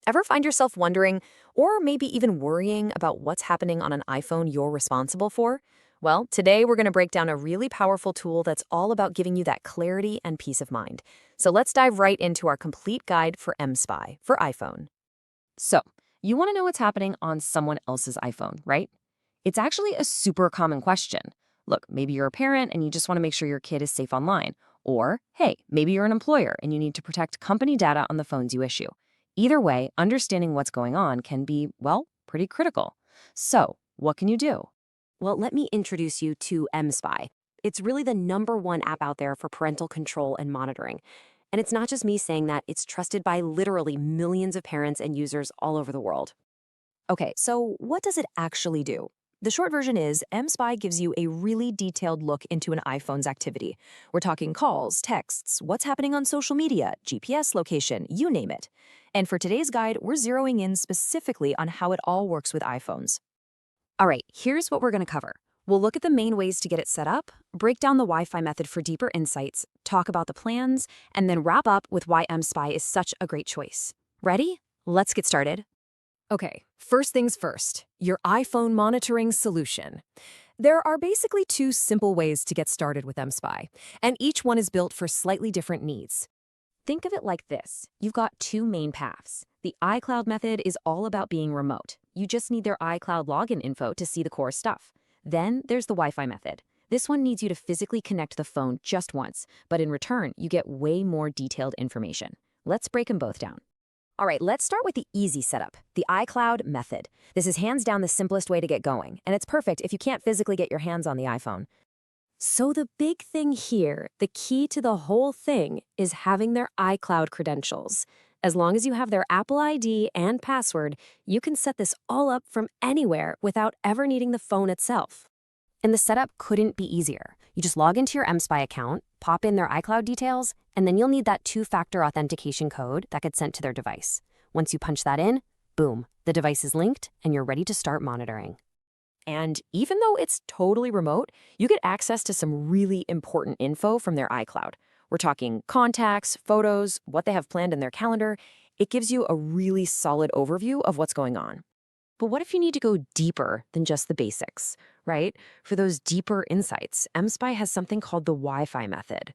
Ever find yourself wondering, or maybe even worrying about what's happening on an iPhone you're responsible for? Well, today we're going to break down a really powerful tool that's all about giving you that clarity and peace of mind. So let's dive right into our complete guide for mSpy for iPhone. So, you want to know what's happening on someone else's iPhone, right? It's actually a super common question. Look, maybe you're a parent and you just want to make sure your kid is safe online. Or, hey, maybe you're an employer and you need to protect company data on the phones you issue. Either way, understanding what's going on can be, well, pretty critical. So, what can you do? Well, let me introduce you to mSpy. It's really the #1 app out there for parental control and monitoring. And it's not just me saying that, it's trusted by literally millions of parents and users all over the world. Okay, so what does it actually do? The short version is mSpy gives you a really detailed look into an iPhone's activity. We're talking calls, texts, what's happening on social media, GPS location, you name it. And for today's guide, we're zeroing in specifically on how it all works with iPhones. All right, here's what we're going to cover. We'll look at the main ways to get it set up, break down the Wi-Fi method for deeper insights, talk about the plans, and then wrap up with why mSpy is such a great choice. Ready? Let's get started. Okay, first things first, your iPhone monitoring solution. There are basically two simple ways to get started with mSpy, and each one is built for slightly different needs. Think of it like this. You've got two main paths. The iCloud method is all about being remote. You just need their iCloud login info to see the core stuff. Then there's the Wi-Fi method. This one needs you to physically connect the phone just once, but in return, you get way more detailed information. Let's break them both down. All right, let's start with the easy setup, the iCloud method. This is hands down the simplest way to get going, and it's perfect if you can't physically get your hands on the iPhone. So the big thing here, the key to the whole thing, is having their iCloud credentials. As long as you have their Apple ID and password, you can set this all up from anywhere without ever needing the phone itself. And the setup couldn't be easier. You just log into your mSpy account, pop in their iCloud details, and then you'll need that two-factor authentication code that gets sent to their device. Once you punch that in, boom, the device is linked and you're ready to start monitoring. And even though it's totally remote, you get access to some really important info from their iCloud. We're talking contacts, photos, what they have planned in their calendar. It gives you a really solid overview of what's going on. But what if you need to go deeper than just the basics, right? For those deeper insights, mSpy has something called the Wi-Fi method.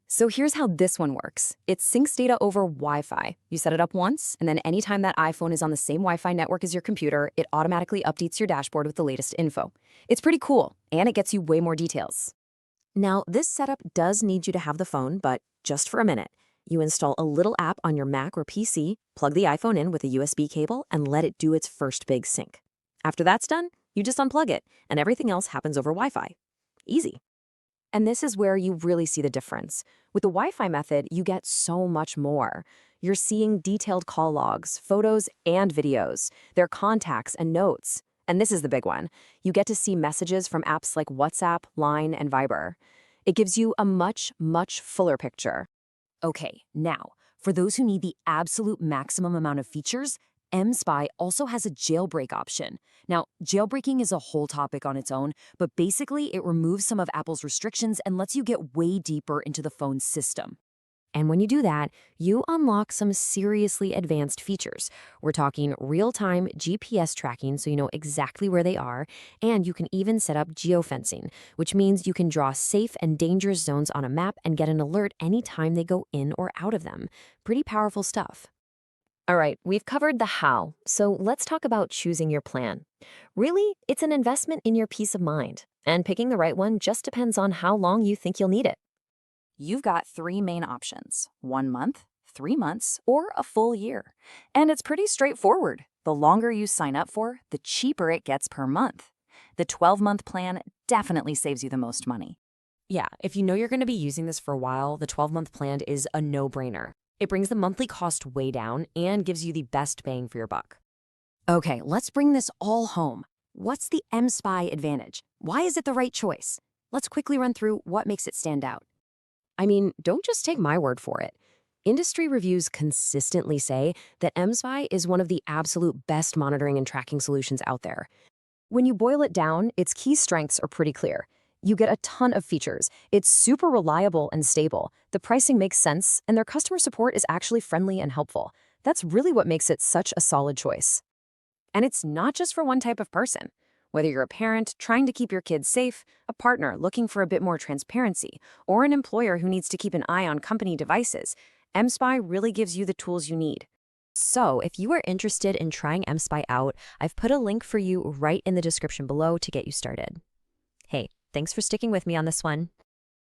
So here's how this one works. It syncs data over Wi-Fi. You set it up once, and then anytime that iPhone is on the same Wi-Fi network as your computer, it automatically updates your dashboard with the latest info. It's pretty cool, and it gets you way more details. Now, this setup does need you to have the phone, but just for a minute. You install a little app on your Mac or PC, plug the iPhone in with a USB cable, and let it do its first big sync. After that's done, you just unplug it, and everything else happens over Wi-Fi. Easy. And this is where you really see the difference. With the Wi-Fi method, you get so much more. You're seeing detailed call logs, photos, and videos, their contacts and notes. And this is the big one. You get to see messages from apps like WhatsApp, Line, and Viber. It gives you a much, much fuller picture. Okay, now, for those who need the absolute maximum amount of features, mSpy also has a jailbreak option. Now, jailbreaking is a whole topic on its own, but basically it removes some of Apple's restrictions and lets you get way deeper into the phone's system. And when you do that, you unlock some seriously advanced features. We're talking real-time GPS tracking so you know exactly where they are, and you can even set up geofencing, which means you can draw safe and dangerous zones on a map and get an alert anytime they go in or out of them. Pretty powerful stuff. All right, we've covered the how, so let's talk about choosing your plan. Really, it's an investment in your peace of mind, and picking the right one just depends on how long you think you'll need it. You've got three main options: 1 month, 3 months, or a full year. And it's pretty straightforward. The longer you sign up for, the cheaper it gets per month. The 12-month plan definitely saves you the most money. Yeah, if you know you're going to be using this for a while, the 12-month plan is a no-brainer. It brings the monthly cost way down and gives you the best bang for your buck. Okay, let's bring this all home. What's the mSpy advantage? Why is it the right choice? Let's quickly run through what makes it stand out. I mean, don't just take my word for it. Industry reviews consistently say that mSpy is one of the absolute best monitoring and tracking solutions out there. When you boil it down, its key strengths are pretty clear. You get a ton of features. It's super reliable and stable. The pricing makes sense, and their customer support is actually friendly and helpful. That's really what makes it such a solid choice. And it's not just for one type of person. Whether you're a parent trying to keep your kids safe, a partner looking for a bit more transparency, or an employer who needs to keep an eye on company devices, mSpy really gives you the tools you need. So, if you are interested in trying mSpy out, I've put a link for you right in the description below to get you started. Hey, thanks for sticking with me on this one.